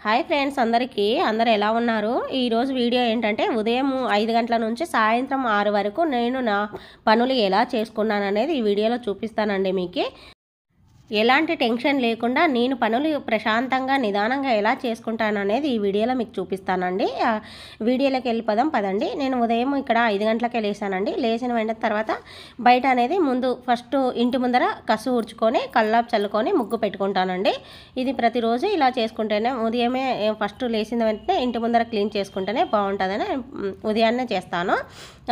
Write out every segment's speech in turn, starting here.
Hi friends, అందరూ ఎలా ఉన్నారు? ఈరోజు వీడియో ఏంటంటే ఉదయం 5 గంటల నుంచి సాయంత్రం 6 వరకు నేను నా పనులు ఎలా చేసుకున్నాననేది ఈ వీడియోలో చూపిస్తానండి. మీకు ఎలాంటి టెన్షన్ లేకుండా నేను పనులు ప్రశాంతంగా నిదానంగా ఎలా చేసుకుంటాననేది ఈ వీడియోలో మీకు చూపిస్తానండి. వీడియోలోకి వెళ్ళిపోదాం పదండి. నేను ఉదయం ఇక్కడ 5 గంటలకే లేసానండి. లేచిన వెంటనే తర్వాత బయట అనేది ఫస్ట్ ఇంటి ముందర కసు ఊడ్చుకొని కల్లాపు చల్లుకొని ముగ్గు పెట్టుకుంటానండి. ఇది ప్రతిరోజు ఇలా చేసుకుంటేనే ఉదయమే ఫస్ట్ లేచిన వెంటనే ఇంటి ముందర క్లీన్ చేసుకుంటేనే బాగుంటుందని ఉదయాన్నే చేస్తాను.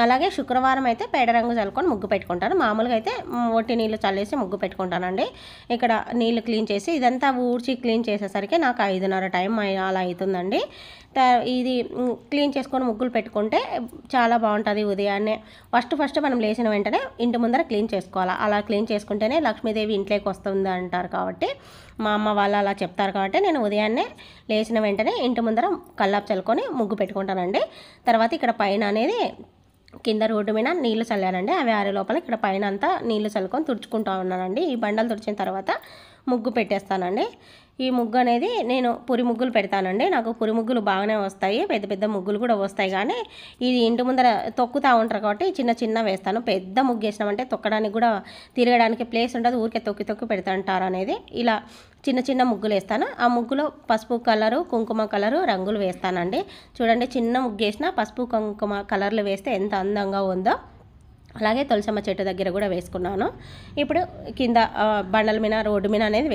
అలాగే శుక్రవారం అయితే పేడ రంగు చల్లుకొని ముగ్గు పెట్టుకుంటాను. మామూలుగా అయితే ఒట్టి నీళ్ళు చల్లేసి ముగ్గు పెట్టుకుంటానండి. ఇక్కడ నీళ్ళు క్లీన్ చేసి ఇదంతా ఊడ్చి క్లీన్ చేసేసరికి నాకు 5:30 టైం అలా అవుతుందండి. ఇది క్లీన్ చేసుకొని ముగ్గులు పెట్టుకుంటే చాలా బాగుంటుంది. ఉదయాన్నే ఫస్ట్ మనం లేచిన వెంటనే ఇంటి ముందర క్లీన్ చేసుకోవాలి. అలా క్లీన్ చేసుకుంటేనే లక్ష్మీదేవి ఇంట్లోకి వస్తుంది అంటారు కాబట్టి, మా అమ్మ వాళ్ళు అలా చెప్తారు కాబట్టి నేను ఉదయాన్నే లేచిన వెంటనే ఇంటి ముందర కల్లాపు చల్లుకొని ముగ్గు పెట్టుకుంటానండి. తర్వాత ఇక్కడ పైన అనేది కింద రోడ్డు మీద నీళ్లు చల్లానండి. అవి ఆరే లోపల ఇక్కడ పైన అంతా నీళ్లు చల్లుకొని తుడుచుకుంటూ ఉన్నానండి. ఈ బండలు తుడిచిన తర్వాత ముగ్గు పెట్టేస్తానండి. ఈ ముగ్గు అనేది నేను పురి ముగ్గులు పెడతానండి. నాకు పురి ముగ్గులు బాగానే వస్తాయి, పెద్ద పెద్ద ముగ్గులు కూడా వస్తాయి. కానీ ఇది ఇంటి ముందర తొక్కుతూ ఉంటారు కాబట్టి చిన్న వేస్తాను. పెద్ద ముగ్గు వేసినామంటే తొక్కడానికి కూడా తిరగడానికి ప్లేస్ ఉండదు, ఊరికే తొక్కి పెడతాంటారు అనేది. ఇలా చిన్న ముగ్గులు వేస్తాను. ఆ ముగ్గులో పసుపు కలరు, కుంకుమ కలరు రంగులు వేస్తానండి. చూడండి, చిన్న ముగ్గు వేసిన పసుపు కుంకుమ కలర్లు వేస్తే ఎంత అందంగా ఉందో. అలాగే తులసమ్మ చెట్టు దగ్గర కూడా వేసుకున్నాను. ఇప్పుడు కింద బండల మీద రోడ్డు మీద అనేది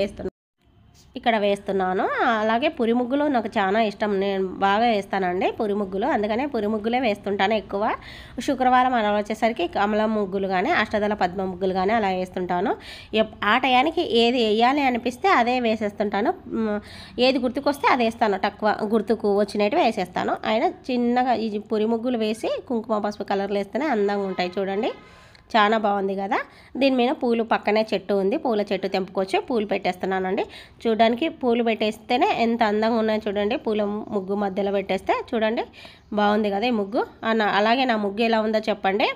ఇక్కడ వేస్తున్నాను. అలాగే పురి ముగ్గులు నాకు చాలా ఇష్టం, నేను బాగా వేస్తానండి పురి ముగ్గులు. అందుకనే పురి ముగ్గులే వేస్తుంటాను ఎక్కువ. శుక్రవారం అలా వచ్చేసరికి కమలం ముగ్గులు కానీ అష్టదళ పద్మ ముగ్గులు కానీ అలా వేస్తుంటాను. ఆ టయానికి ఏది వేయాలి అనిపిస్తే అదే వేసేస్తుంటాను. ఏది గుర్తుకొస్తే అది వేస్తాను, తక్కువ గుర్తుకు వచ్చినట్టు వేసేస్తాను. అయినా చిన్నగా ఈ పురి ముగ్గులు వేసి కుంకుమ పసుపు కలర్లు వేస్తేనే అందంగా ఉంటాయి. చూడండి, చాలా బాగుంది కదా. దీని మీద పూలు పక్కనే చెట్టు ఉంది, పూల చెట్టు తెంపుకొచ్చి పూలు పెట్టేస్తున్నానండి. చూడడానికి పూలు పెట్టేస్తేనే ఎంత అందంగా ఉన్నాయో చూడండి. పూల ముగ్గు మధ్యలో పెట్టేస్తే చూడండి, బాగుంది కదా ఈ ముగ్గు. అలాగే నా ముగ్గు ఎలా ఉందో చెప్పండి.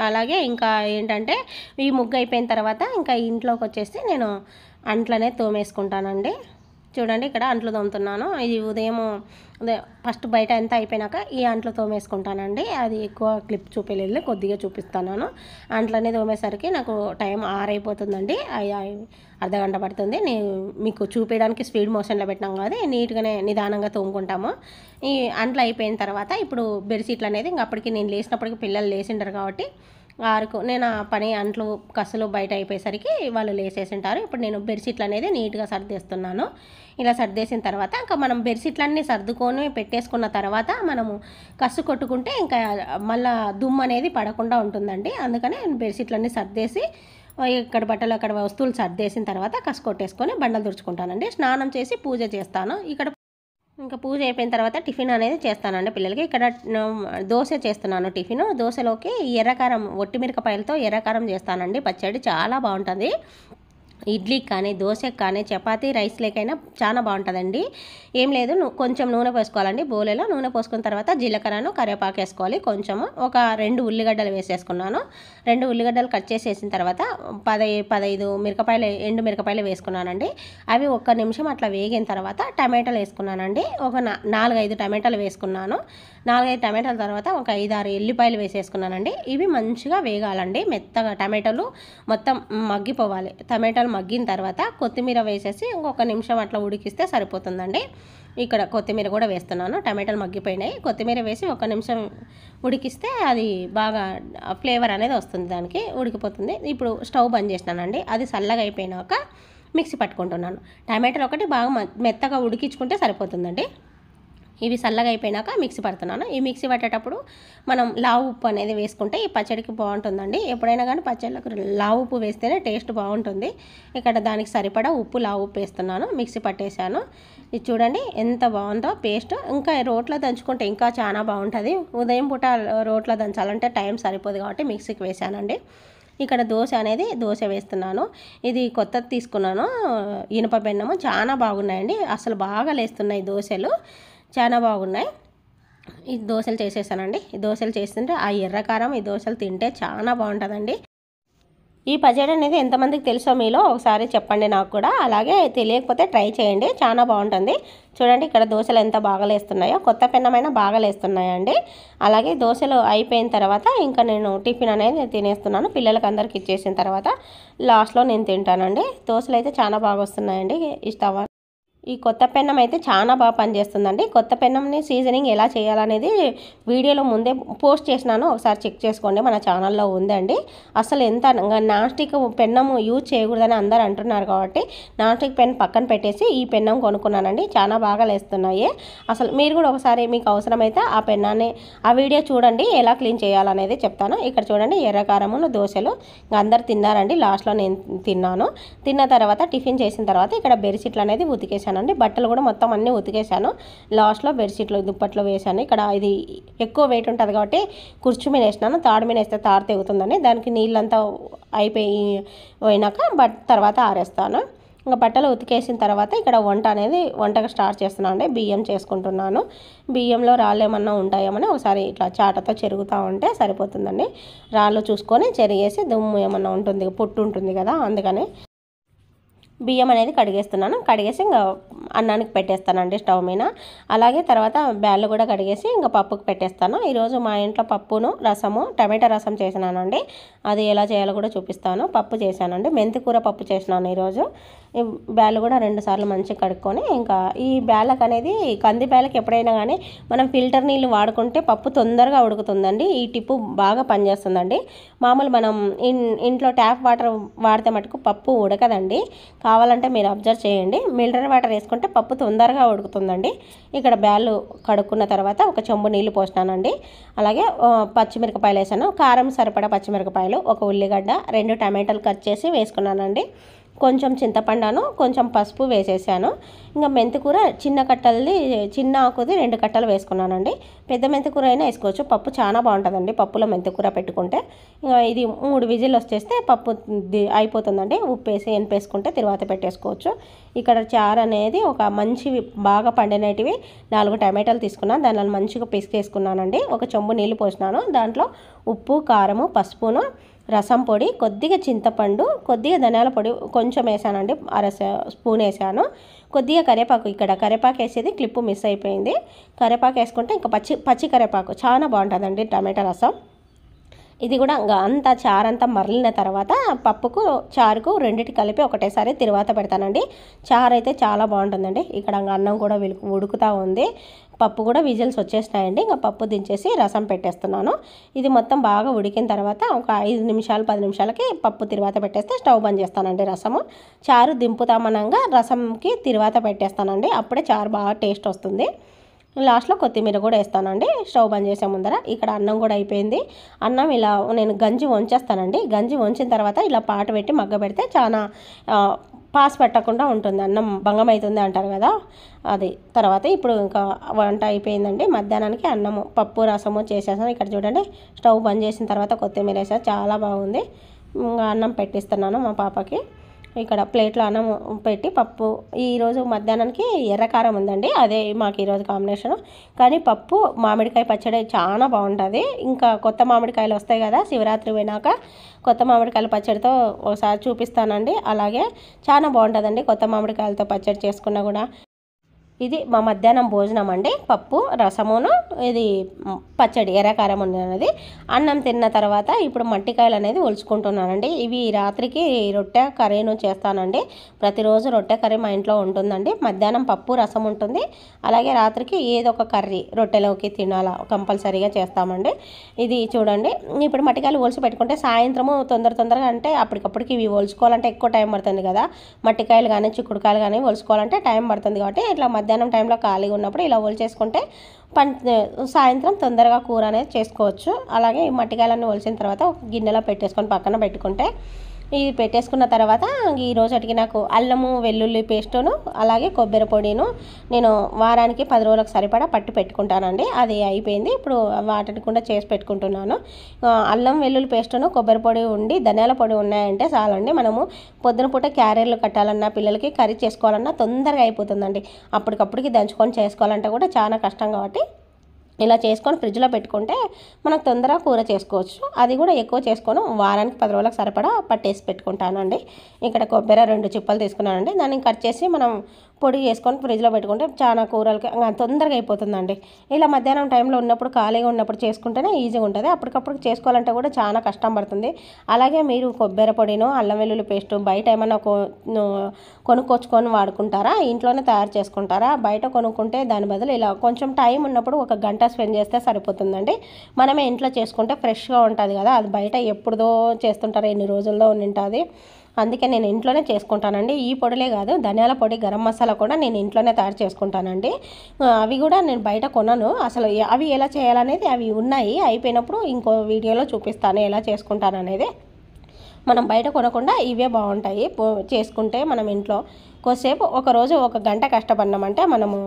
అలాగే ఇంకా ఏంటంటే ఈ ముగ్గు అయిపోయిన తర్వాత ఇంకా ఇంట్లోకి వచ్చేసి నేను అంట్లనే తోమేసుకుంటానండి. చూడండి, ఇక్కడ అంట్లు తోముతున్నాను. ఇది ఉదయం ఫస్ట్ బయట ఎంత అయిపోయినాక ఈ అంట్లు తోమేసుకుంటానండి. అది ఎక్కువ క్లిప్ చూపించలేదు, కొద్దిగా చూపిస్తున్నాను. అంట్లనే తోమేసరికి నాకు టైం 6 అయిపోతుందండి. అర్ధగంట పడుతుంది. మీకు చూపించడానికి స్పీడ్ మోషన్లో పెట్టినాం కదా, నీట్గానే నిదానంగా తోముకుంటాము. ఈ అంట్లు అయిపోయిన తర్వాత ఇప్పుడు బెడ్షీట్లు అనేది ఇంకా అప్పటికి నేను లేచినప్పటికి పిల్లలు లేచింటారు కాబట్టి నేను ఆ పని అంట్లు కసులు బయట అయిపోయేసరికి వాళ్ళు లేసేసింటారు. ఇప్పుడు నేను బెడ్షీట్లు అనేది నీట్గా సర్దేస్తున్నాను. ఇలా సర్దేసిన తర్వాత ఇంకా మనం బెడ్షీట్లన్నీ సర్దుకొని పెట్టేసుకున్న తర్వాత మనము కసు కొట్టుకుంటే ఇంకా మళ్ళీ దుమ్ము అనేది పడకుండా ఉంటుందండి. అందుకని బెడ్షీట్లన్నీ సర్దేసి ఇక్కడ బట్టలు అక్కడ వస్తువులు సర్దేసిన తర్వాత కసు కొట్టేసుకొని బండలు తుడుచుకుంటానండి. స్నానం చేసి పూజ చేస్తాను. ఇంకా పూజ అయిపోయిన తర్వాత టిఫిన్ అనేది చేస్తానండి పిల్లలకి. ఇక్కడ దోశ చేస్తున్నాను. దోశలోకి ఎర్రకారం, ఒట్టిమిరపకాయలతో ఎర్రకారం చేస్తానండి. పచ్చడి చాలా బాగుంటుంది. ఇడ్లీకి కానీ దోశకి కానీ చపాతీ రైస్లేకైనా చాలా బాగుంటుందండి. ఏం లేదు, కొంచెం నూనె పోసుకోవాలండి. బోలెలో నూనె పోసుకున్న తర్వాత జీలకర్రను కరివేపాకు వేసుకోవాలి. కొంచెము ఒక 2 ఉల్లిగడ్డలు వేసేసుకున్నాను. 2 ఉల్లిగడ్డలు కట్ చేసేసిన తర్వాత 15 ఎండు మిరపకాయలు వేసుకున్నానండి. అవి 1 నిమిషం అట్లా వేగిన తర్వాత టమాటాలు వేసుకున్నానండి. ఒక 4-5 టమాటాలు వేసుకున్నాను. 4-5 టమాటాల తర్వాత ఒక 5-6 ఎల్లిపాయలు వేసేసుకున్నానండి. ఇవి మంచిగా వేగాలండి, మెత్తగా టమాటాలు మొత్తం మగ్గిపోవాలి. టమాటాలు మగ్గిన తర్వాత కొత్తిమీర వేసేసి ఇంకొక నిమిషం అట్లా ఉడికిస్తే సరిపోతుందండి. ఇక్కడ కొత్తిమీర కూడా వేస్తున్నాను. టమాటాలు మగ్గిపోయినాయి, కొత్తిమీర వేసి 1 నిమిషం ఉడికిస్తే అది బాగా ఫ్లేవర్ అనేది వస్తుంది, దానికి ఉడికిపోతుంది. ఇప్పుడు స్టవ్ బంద్ చేసినానండి. అది చల్లగా అయిపోయినాక మిక్సీ పట్టుకుంటున్నాను. టమాటాలు ఒకటి బాగా మెత్తగా ఉడికించుకుంటే సరిపోతుందండి. ఇవి చల్లగా అయిపోయినాక మిక్సీ పడుతున్నాను. ఈ మిక్సీ పట్టేటప్పుడు మనం లావు ఉప్పు అనేది వేసుకుంటే ఈ పచ్చడికి బాగుంటుందండి. ఎప్పుడైనా కానీ పచ్చళ్ళకు లావు ఉప్పు వేస్తేనే టేస్ట్ బాగుంటుంది. ఇక్కడ దానికి సరిపడా లావు ఉప్పు వేస్తున్నాను. మిక్సీ పట్టేశాను. ఇది చూడండి ఎంత బాగుందో పేస్ట్. ఇంకా రోట్లో దంచుకుంటే ఇంకా చాలా బాగుంటుంది. ఉదయం పూట రోట్లో దంచాలంటే టైం సరిపోదు కాబట్టి మిక్సీకి వేసానండి. ఇక్కడ దోశ వేస్తున్నాను. ఇది కొత్తది తీసుకున్నాను, ఇనుప బెన్నము. చాలా బాగున్నాయండి, అసలు బాగా లేస్తున్నాయి దోశలు, చాలా బాగున్నాయి. ఈ దోశలు చేసేసానండి. ఈ దోశలు చేస్తుంటే ఆ ఎర్రకారం ఈ దోశలు తింటే చాలా బాగుంటుందండి. ఈ పచ్చడి అనేది ఎంతమందికి తెలుసో మీలో ఒకసారి చెప్పండి నాకు కూడా. అలాగే తెలియకపోతే ట్రై చేయండి, చాలా బాగుంటుంది. చూడండి ఇక్కడ దోశలు ఎంత బాగా లేస్తున్నాయో, కొత్త పెన్నమైనా బాగా లేస్తున్నాయండి. అలాగే దోశలు అయిపోయిన తర్వాత ఇంకా నేను టిఫిన్ అనేది తినేస్తున్నాను. పిల్లలకి అందరికి ఇచ్చేసిన తర్వాత లాస్ట్లో నేను తింటానండి. దోశలు అయితే చాలా బాగా వస్తున్నాయండి. ఇష్టం ఈ కొత్త పెన్నం అయితే చాలా బాగా పనిచేస్తుందండి. కొత్త పెన్నంని సీజనింగ్ ఎలా చేయాలనేది వీడియోలో ముందే పోస్ట్ చేసినాను, ఒకసారి చెక్ చేసుకోండి, మన ఛానల్లో ఉందండి. అసలు ఎంత నాన్ స్టిక్ పెన్నం యూజ్ చేయకూడదని అందరు అంటున్నారు కాబట్టి నాన్ స్టిక్ పెన్ పక్కన పెట్టేసి ఈ పెన్నం కొనుక్కున్నానండి. చాలా బాగా లేస్తున్నాయి. అసలు మీరు కూడా ఒకసారి మీకు అవసరమైతే ఆ పెన్నాన్ని ఆ వీడియో చూడండి, ఎలా క్లీన్ చేయాలనేది చెప్తాను. ఇక్కడ చూడండి ఎర్రకారమును దోశలు అందరు తిన్నారండి. లాస్ట్లో నేను తిన్నాను. తిన్న తర్వాత టిఫిన్ చేసిన తర్వాత ఇక్కడ బెడ్షీట్లు అనేది ఉతికేసాను. బట్టలు కూడా మొత్తం అన్నీ ఉతికేసాను. లాస్ట్లో బెడ్షీట్లు దుప్పట్లు వేసాను. ఇక్కడ ఇది ఎక్కువ వెయిట్ ఉంటుంది కాబట్టి కుర్చీ మీద వేసినాను. తాడు మీద వేస్తే తాడు తెగుతుందని దానికి నీళ్ళంతా పోయినాక తర్వాత ఆరేస్తాను. ఇంకా బట్టలు ఉతికేసిన తర్వాత ఇక్కడ వంటగా స్టార్ట్ చేస్తున్నాను అండి. బియ్యం చేసుకుంటున్నాను. బియ్యంలో రాళ్ళు ఏమన్నా ఉంటాయేమని ఒకసారి ఇట్లా చాటతో చెరుగుతూ ఉంటే సరిపోతుందండి. రాళ్ళు చూసుకొని చెరిగేసి దుమ్ము ఏమన్నా ఉంటుంది, పొట్టు ఉంటుంది కదా, అందుకని బియ్యం అనేది కడిగేస్తున్నాను. కడిగేసి ఇంకా అన్నానికి పెట్టేస్తానండి స్టవ్ మీద. అలాగే తర్వాత బ్యాళ్ళు కూడా కడిగేసి ఇంకా పప్పుకు పెట్టేస్తాను. ఈరోజు మా ఇంట్లో పప్పును రసము టమాటా రసం చేసినానండి. అది ఎలా చేయాలో కూడా చూపిస్తాను. పప్పు చేశానండి, మెంతికూర పప్పు చేసినాను ఈరోజు. ఈ బ్యాళ్ళు కూడా 2 సార్లు మంచిగా కడుక్కొని ఇంకా ఈ బ్యాళ్ళకు అనేది కంది బ్యాళ్ళకి ఎప్పుడైనా కానీ మనం ఫిల్టర్ నీళ్ళు వాడుకుంటే పప్పు తొందరగా ఉడుకుతుందండి. ఈ టిప్పు బాగా పనిచేస్తుందండి. మామూలు మనం ఇంట్లో ట్యాప్ వాటర్ వాడితే మటుకు పప్పు ఉడకదండి. కావాలంటే మీరు అబ్జర్వ్ చేయండి. మినరల్ వాటర్ వేసుకుంటే పప్పు తొందరగా ఉడుకుతుందండి. ఇక్కడ బ్యాళ్ళు కడుక్కున్న తర్వాత ఒక చెంబు నీళ్ళు పోసినానండి. అలాగే పచ్చిమిరపకాయలు వేసాను. కారం సరిపడా పచ్చిమిరపకాయలు, ఒక ఉల్లిగడ్డ, 2 టమాటాలు కట్ చేసి వేసుకున్నానండి. కొంచెం చింతపండును, కొంచెం పసుపు వేసేసాను. ఇంకా మెంతికూర చిన్న ఆకుది 2 కట్టలు వేసుకున్నానండి. పెద్ద మెంతికూర అయినా వేసుకోవచ్చు. పప్పు చాలా బాగుంటుందండి పప్పులో మెంతికూర పెట్టుకుంటే. ఇంకా ఇది 3 విజిల్ వచ్చేస్తే పప్పు అయిపోతుందండి. ఉప్పు వేసి ఎనిపేసుకుంటే తర్వాత పెట్టేసుకోవచ్చు. ఇక్కడ చారు అనేది ఒక మంచి బాగా పండినటివి 4 టమాటాలు తీసుకున్నాను. దానిలో మంచిగా పిసికేసుకున్నానండి. ఒక చెంబు నీళ్ళు పోసినాను. దాంట్లో ఉప్పు, కారము, పసుపును, రసం పొడి, కొద్దిగా చింతపండు, కొద్దిగా ధనియాల పొడి కొంచెం వేసానండి, 1/2 స్పూన్ వేసాను. కొద్దిగా కరివేపాకు, ఇక్కడ కరివేపాకు వేసేది క్లిప్పు మిస్ అయిపోయింది. కరివేపాకు వేసుకుంటే ఇంకా పచ్చి కరివేపాకు చాలా బాగుంటుందండి టమాటా రసం. ఇది కూడా అంతా చారంతా మరలిన తర్వాత పప్పుకు చారుకు రెండింటి కలిపి ఒకటేసారి తిరువాత పెడతానండి. చారు అయితే చాలా బాగుంటుందండి. ఇక్కడ అన్నం కూడా ఉడుకుతూ ఉంది. పప్పు కూడా విజిల్స్ వచ్చేసినాయండి. ఇంకా పప్పు దించేసి రసం పెట్టేస్తున్నాను. ఇది మొత్తం బాగా ఉడికిన తర్వాత ఒక 5 నిమిషాలు 10 నిమిషాలకి పప్పు తిరువాత పెట్టేస్తే స్టవ్ బంద్ చేస్తానండి. రసము చారు దింపుతామనంగా రసంకి తిరువాత పెట్టేస్తానండి. అప్పుడే చారు బాగా టేస్ట్ వస్తుంది. లాస్ట్లో కొత్తిమీర కూడా వేస్తానండి స్టవ్ బంద్ చేసే ముందర. ఇక్కడ అన్నం కూడా అయిపోయింది. అన్నం ఇలా నేను గంజి వంచేస్తానండి. గంజి వంచిన తర్వాత ఇలా పాట పెట్టి మగ్గ పెడితే చాలా పాస్ పెట్టకుండా ఉంటుంది. అన్నం భంగం అవుతుంది అంటారు కదా, అది. తర్వాత ఇప్పుడు ఇంకా వంట అయిపోయిందండి. మధ్యాహ్నానికి అన్నము పప్పు రసము చేసేసాను. ఇక్కడ చూడండి స్టవ్ బంద్ చేసిన తర్వాత కొత్తిమీర వేసాను, చాలా బాగుంది. ఇంకా అన్నం పెట్టిస్తున్నాను మా పాపకి. ఇక్కడ ప్లేట్లో అన్నం పెట్టి పప్పు ఈరోజు మధ్యాహ్నానికి ఎర్రకారం ఉందండి, అదే మాకు ఈరోజు కాంబినేషను. కానీ పప్పు మామిడికాయ పచ్చడి చాలా బాగుంటుంది. ఇంకా కొత్త మామిడికాయలు వస్తాయి కదా శివరాత్రి పోయినాక, కొత్త మామిడికాయల పచ్చడితో ఒకసారి చూపిస్తానండి. అలాగే చాలా బాగుంటుందండి కొత్త మామిడికాయలతో పచ్చడి చేసుకున్నా కూడా. ఇది మా మధ్యాహ్నం భోజనం అండి. పప్పు రసమును ఇది పచ్చడి ఎర్రకారం ఉన్నది. అన్నం తిన్న తర్వాత ఇప్పుడు మట్టికాయలు అనేది ఒలుచుకుంటున్నానండి. ఇవి రాత్రికి రొట్టె కర్రీను చేస్తానండి. ప్రతిరోజు రొట్టె కర్రీ మా ఇంట్లో ఉంటుందండి. మధ్యాహ్నం పప్పు రసం ఉంటుంది. అలాగే రాత్రికి ఏదో ఒక కర్రీ రొట్టెలోకి తినాలా కంపల్సరీగా చేస్తామండి. ఇది చూడండి ఇప్పుడు మట్టికాయలు ఒలిచి పెట్టుకుంటే సాయంత్రము తొందరగా అంటే అప్పటికప్పటికి ఇవి ఒలుచుకోవాలంటే ఎక్కువ టైం పడుతుంది కదా. మట్టికాయలు కానీ చిక్కుడుకాయలు కానీ ఒలుచుకోవాలంటే టైం పడుతుంది కాబట్టి ఇట్లా మధ్యాహ్నం టైంలో ఖాళీగా ఉన్నప్పుడు ఇలా ఒలిచేసుకుంటే సాయంత్రం తొందరగా కూర అనేది చేసుకోవచ్చు. అలాగే ఈ మట్టికాయలన్నీ ఒలిచిన తర్వాత ఒక గిన్నెలో పెట్టేసుకొని పక్కన పెట్టుకుంటే, ఇది పెట్టేసుకున్న తర్వాత ఈరోజుకి నాకు అల్లము వెల్లుల్లి పేస్టును అలాగే కొబ్బరి పొడిను నేను వారానికి 10 రోజులకు సరిపడా పట్టి పెట్టుకుంటానండి. అది అయిపోయింది. ఇప్పుడు వాటిని కూడా చేసి పెట్టుకుంటున్నాను. అల్లం వెల్లుల్లి పేస్టును కొబ్బరి పొడి ఉండి ధనియాల పొడి ఉన్నాయంటే చాలండి. మనము పొద్దున పూట క్యారియర్లు కట్టాలన్నా పిల్లలకి కర్రీ చేసుకోవాలన్నా తొందరగా అయిపోతుందండి. అప్పటికప్పటికి దంచుకొని చేసుకోవాలంటే కూడా చాలా కష్టం కాబట్టి ఇలా చేసుకొని ఫ్రిడ్జ్లో పెట్టుకుంటే మనకు తొందరగా కూర చేసుకోవచ్చు. అది కూడా ఎక్కువ చేసుకోను, వారానికి 10 రోజులకు సరిపడా పట్టేసి పెట్టుకుంటానండి. ఇక్కడ కొబ్బరి 2 చిప్పలు తీసుకున్నానండి. దాన్ని కట్ చేసి మనం పొడి చేసుకొని ఫ్రిడ్జ్లో పెట్టుకుంటే చాలా కూరలకి తొందరగా అయిపోతుందండి. ఇలా మధ్యాహ్నం టైంలో ఉన్నప్పుడు ఖాళీగా ఉన్నప్పుడు చేసుకుంటేనే ఈజీగా ఉంటుంది. అప్పటికప్పుడు చేసుకోవాలంటే కూడా చాలా కష్టం పడుతుంది. అలాగే మీరు కొబ్బరి పొడిను, అల్లం వెల్లుల్లి పేస్ట్ బయట ఏమన్నా కొనుక్కొచ్చుకొని వాడుకుంటారా, ఇంట్లోనే తయారు చేసుకుంటారా? బయట కొనుక్కుంటే దాని బదులు ఇలా కొంచెం టైం ఉన్నప్పుడు 1 గంట స్పెండ్ చేస్తే సరిపోతుందండి. మనమే ఇంట్లో చేసుకుంటే ఫ్రెష్గా ఉంటుంది కదా, అది బయట ఎప్పుడుదో చేస్తుంటారు, ఎన్ని రోజుల్లో ఉంటుంది. అందుకే నేను ఇంట్లోనే చేసుకుంటానండి. ఈ పొడిలే కాదు, ధనియాల పొడి, గరం మసాలా కూడా నేను ఇంట్లోనే తయారు చేసుకుంటానండి. అవి కూడా నేను బయట కొనను అసలు. అవి ఎలా చేయాలనేది అవి ఉన్నాయి, అయిపోయినప్పుడు ఇంకో వీడియోలో చూపిస్తాను ఎలా చేసుకుంటాననేది. మనం బయట కొనకుండా ఇవే బాగుంటాయి చేసుకుంటే. మనం ఇంట్లో కొద్దిసేపు ఒకరోజు 1 గంట కష్టపడినామంటే మనము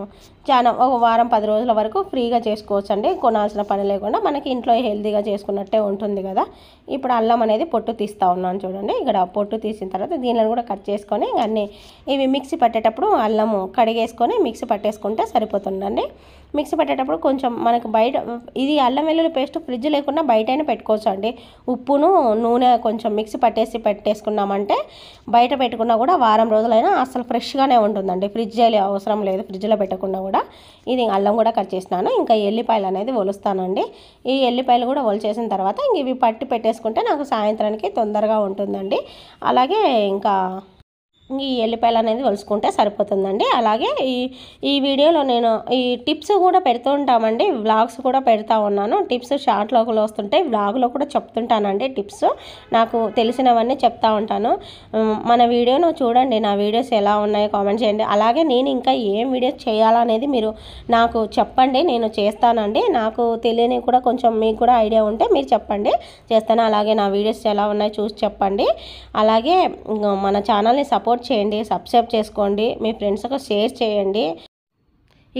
చాలా ఒక వారం 10 రోజుల వరకు ఫ్రీగా చేసుకోవచ్చు అండి. కొనాల్సిన పని లేకుండా మనకి ఇంట్లో హెల్తీగా చేసుకున్నట్టే ఉంటుంది కదా. ఇప్పుడు అల్లం అనేది పొట్టు తీస్తూ ఉన్నాను చూడండి. ఇక్కడ పొట్టు తీసిన తర్వాత దీనిని కూడా కట్ చేసుకొని అన్నీ ఇవి మిక్సీ పట్టేటప్పుడు అల్లము కడిగేసుకొని మిక్సీ పట్టేసుకుంటే సరిపోతుందండి. మిక్సీ పట్టేటప్పుడు కొంచెం మనకు బయట ఇది అల్లం వెల్లుల్లి పేస్ట్ ఫ్రిడ్జ్ లేకుండా బయటైనా పెట్టుకోవచ్చు అండి. ఉప్పును నూనె కొంచెం మిక్సీ పట్టేసి పెట్టేసుకున్నామంటే బయట పెట్టుకున్నా కూడా వారం రోజులైనా అసలు ఫ్రెష్గానే ఉంటుందండి. ఫ్రిడ్జ్ అవసరం లేదు, ఫ్రిడ్జ్లో పెట్టకుండా కూడా. ఇది అల్లం కూడా కట్ చేసినాను. ఇంకా ఎల్లిపాయలు అనేది ఒలుస్తానండి. ఈ ఎల్లిపాయలు కూడా ఒలిచేసిన తర్వాత ఇంక ఇవి పట్టి పెట్టేసుకుంటే నాకు సాయంత్రానికి తొందరగా ఉంటుందండి. అలాగే ఇంకా ఈ ఎల్లిపాయలు అనేది ఒలుచుకుంటే సరిపోతుందండి. అలాగే ఈ వీడియోలో నేను ఈ టిప్స్ కూడా పెడుతూ ఉంటామండి. వ్లాగ్స్ కూడా పెడతా ఉన్నాను. టిప్స్ షార్ట్లోకి వస్తుంటాయి, వ్లాగ్లో కూడా చెప్తుంటానండి. టిప్స్ నాకు తెలిసినవన్నీ చెప్తా ఉంటాను. మన వీడియోను చూడండి, నా వీడియోస్ ఎలా ఉన్నాయో కామెంట్ చేయండి. అలాగే నేను ఇంకా ఏం వీడియోస్ చేయాలనేది మీరు నాకు చెప్పండి, నేను చేస్తానండి. నాకు తెలియని కూడా కొంచెం మీకు కూడా ఐడియా ఉంటే మీరు చెప్పండి, చేస్తాను. అలాగే నా వీడియోస్ ఎలా ఉన్నాయో చూసి చెప్పండి. అలాగే మన ఛానల్ని సపోర్ట్ చేయండి, సబ్స్క్రైబ్ చేసుకోండి, మీ ఫ్రెండ్స్కి షేర్ చేయండి.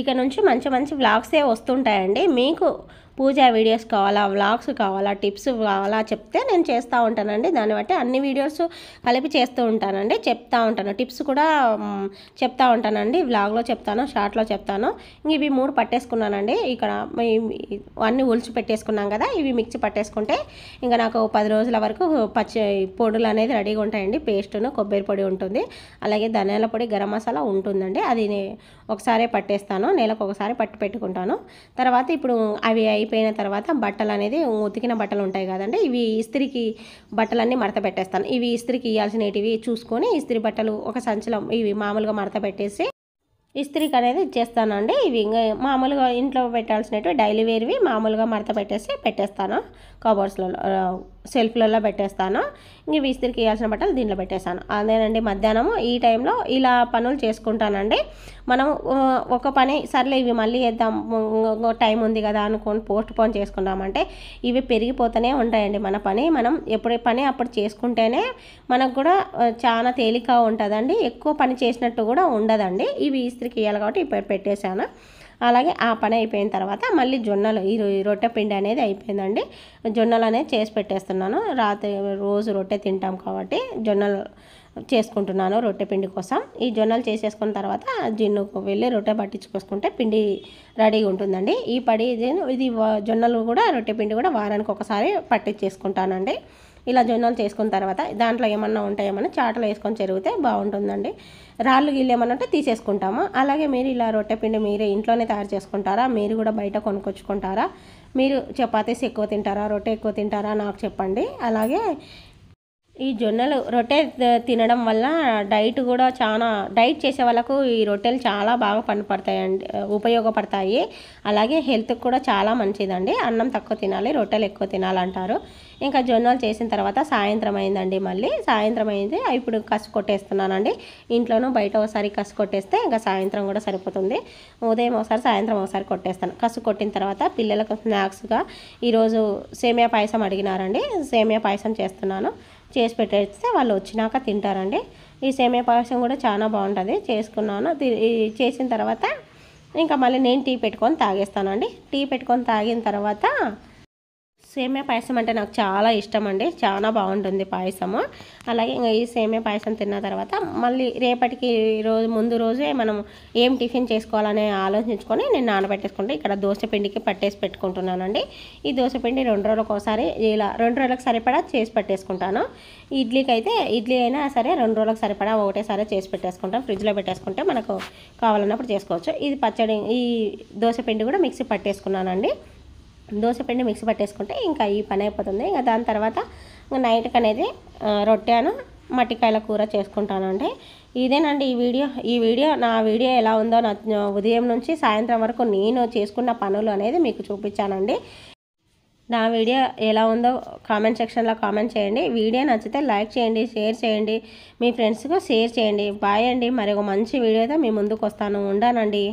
ఇక నుంచి మంచి మంచి వ్లాగ్సే వస్తుంటాయండి. మీకు పూజా వీడియోస్ కావాలా, వ్లాగ్స్ కావాలా, టిప్స్ కావాలా చెప్తే నేను చేస్తూ ఉంటానండి. దాన్ని బట్టి అన్ని వీడియోస్ కలిపి చేస్తూ ఉంటానండి, చెప్తా ఉంటాను. టిప్స్ కూడా చెప్తా ఉంటానండి, వ్లాగ్లో చెప్తాను, షార్ట్లో చెప్తాను. ఇవి 3 పట్టేసుకున్నానండి. ఇక్కడ అన్నీ ఒలిచి పెట్టేసుకున్నాం కదా, ఇవి మిక్సీ పట్టేసుకుంటే ఇంకా నాకు 10 రోజుల వరకు పొడులు అనేది రెడీగా ఉంటాయండి. పేస్టును, కొబ్బరి పొడి ఉంటుంది, అలాగే ధనియాల పొడి, గరం మసాలా ఉంటుందండి. అది ఒకసారి పట్టేస్తాను, నెలకు ఒకసారి పట్టి పెట్టుకుంటాను. తర్వాత ఇప్పుడు అవి అయిపోయిన తర్వాత బట్టలు అనేది ఉతికిన బట్టలు ఉంటాయి కదండి, ఇవి ఇస్త్రీకి బట్టలన్నీ మడత పెట్టేస్తాను. ఇవి ఇస్త్రీకి ఇవ్వాల్సినవి చూసుకొని ఇస్త్రీ బట్టలు ఒక సంచిలో ఇవి మామూలుగా మడత పెట్టేసి ఇస్త్రీకి అనేది ఇచ్చేస్తానండి. ఇవి ఇంకా మామూలుగా ఇంట్లో పెట్టాల్సినవి డైలీ వేర్వి మామూలుగా మడత పెట్టేస్తాను. కబోర్డ్స్లో సెల్ఫ్లలో పెట్టేస్తాను. ఇవి ఇస్త్రీకి ఇవ్వాల్సిన బట్టలు దీంట్లో పెట్టేస్తాను. అదేనండి మధ్యాహ్నం ఈ టైంలో ఇలా పనులు చేసుకుంటానండి. మనం ఒక పని సర్లే ఇవి మళ్ళీ వేద్దాం, టైం ఉంది కదా అనుకోని పోస్ట్ పోన్ చేసుకున్నామంటే ఇవి పెరిగిపోతూనే ఉంటాయండి. మన పని మనం ఎప్పుడు పని అప్పుడు చేసుకుంటేనే మనకు కూడా చాలా తేలిక ఉంటుందండి. ఎక్కువ పని చేసినట్టు కూడా ఉండదండి. ఇవి ఇస్త్రీకి ఇవ్వాలి కాబట్టి ఇప్పుడు పెట్టేశాను. అలాగే ఆ పని అయిపోయిన తర్వాత మళ్ళీ జొన్నలు, ఈ రొట్టె పిండి అనేది అయిపోయిందండి. జొన్నలు అనేది చేసి పెట్టేస్తున్నాను. రోజు రొట్టె తింటాం కాబట్టి జొన్నలు చేసుకుంటున్నాను రొట్టె పిండి కోసం. ఈ జొన్నలు చేసేసుకున్న తర్వాత జిన్నుకు వెళ్ళి రొట్టె పట్టించుకొసుకుంటే పిండి రెడీగా ఉంటుందండి. ఇది జొన్నలు కూడా రొట్టె పిండి కూడా వారానికి ఒకసారి పట్టించేసుకుంటానండి. ఇలా జొన్నలు చేసుకున్న తర్వాత దాంట్లో ఏమన్నా ఉంటాయేమన్నా చాటలు వేసుకొని చెరిగితే బాగుంటుందండి. రాళ్ళు గిళ్ళు ఏమన్నా ఉంటే తీసేసుకుంటాము. అలాగే మీరు ఇలా రొట్టె పిండి మీరే ఇంట్లోనే తయారు చేసుకుంటారా, మీరు కూడా బయట కొనుక్కొచ్చుకుంటారా, మీరు చపాతీస్ ఎక్కువ తింటారా, రొట్టె ఎక్కువ తింటారా నాకు చెప్పండి. అలాగే ఈ జొన్నలు రొట్టె తినడం వల్ల డైట్ కూడా చాలా, డైట్ చేసే వాళ్ళకు ఈ రొట్టెలు చాలా బాగా పనిపడతాయండి, ఉపయోగపడతాయి. అలాగే హెల్త్కి కూడా చాలా మంచిదండి. అన్నం తక్కువ తినాలి, రొట్టెలు ఎక్కువ తినాలంటారు. ఇంకా జొన్నలు చేసిన తర్వాత సాయంత్రం అయిందండి. మళ్ళీ సాయంత్రం అయింది, ఇప్పుడు కసు కొట్టేస్తున్నానండి. ఇంట్లోనూ బయట ఒకసారి కసు కొట్టేస్తే ఇంకా సాయంత్రం కూడా సరిపోతుంది. ఉదయం ఒకసారి సాయంత్రం ఒకసారి కొట్టేస్తాను. కసు కొట్టిన తర్వాత పిల్లలకు స్నాక్స్గా ఈరోజు సేమియా పాయసం అడిగినారండి, సేమియా పాయసం చేస్తున్నాను. చేసి పెట్టేస్తే వాళ్ళు వచ్చినాక తింటారండి. ఈ సేమియా పాయసం కూడా చాలా బాగుంటుంది. చేసుకున్నాను. చేసిన తర్వాత ఇంకా మళ్ళీ నేను టీ పెట్టుకొని తాగేస్తానండి. టీ పెట్టుకొని తాగిన తర్వాత సేమియా పాయసం అంటే నాకు చాలా ఇష్టం అండి, చాలా బాగుంటుంది పాయసము. అలాగే ఇంకా ఈ సేమియా పాయసం తిన్న తర్వాత మళ్ళీ రేపటికి ముందు రోజే మనం ఏం టిఫిన్ చేసుకోవాలని ఆలోచించుకొని నేను నానబెట్టేసుకుంటే ఇక్కడ దోశపిండికి పట్టేసి పెట్టుకుంటున్నానండి. ఈ దోశపిండి 2 రోజులకు ఒకసారి ఇలా 2 రోజులకు సరిపడా చేసి పెట్టేసుకుంటాను. ఇడ్లీకి అయితే ఇడ్లీ అయినా సరే 2 రోజులకు సరిపడా ఒకటేసారి చేసి పెట్టేసుకుంటాం. ఫ్రిడ్జ్లో పెట్టేసుకుంటే మనకు కావాలన్నప్పుడు చేసుకోవచ్చు. ఇది పచ్చడి, ఈ దోశపిండి కూడా మిక్సీ పట్టేసుకున్నానండి. దోశపిండి మిక్సీ పట్టేసుకుంటే ఇంకా ఈ పని అయిపోతుంది. ఇంకా దాని తర్వాత నైట్కి అనేది రొట్టెను మట్టికాయల కూర చేసుకుంటానండి. ఇదేనండి ఈ వీడియో నా వీడియో ఎలా ఉందో, నా ఉదయం నుంచి సాయంత్రం వరకు నేను చేసుకున్న పనులు అనేది మీకు చూపించానండి. నా వీడియో ఎలా ఉందో కామెంట్ సెక్షన్లో కామెంట్ చేయండి. వీడియో నచ్చితే లైక్ చేయండి, షేర్ చేయండి, మీ ఫ్రెండ్స్కి షేర్ చేయండి. బాయ్ అండి. మరి ఒక మంచి వీడియోతో మీ ముందుకు వస్తాను. ఉండానండి.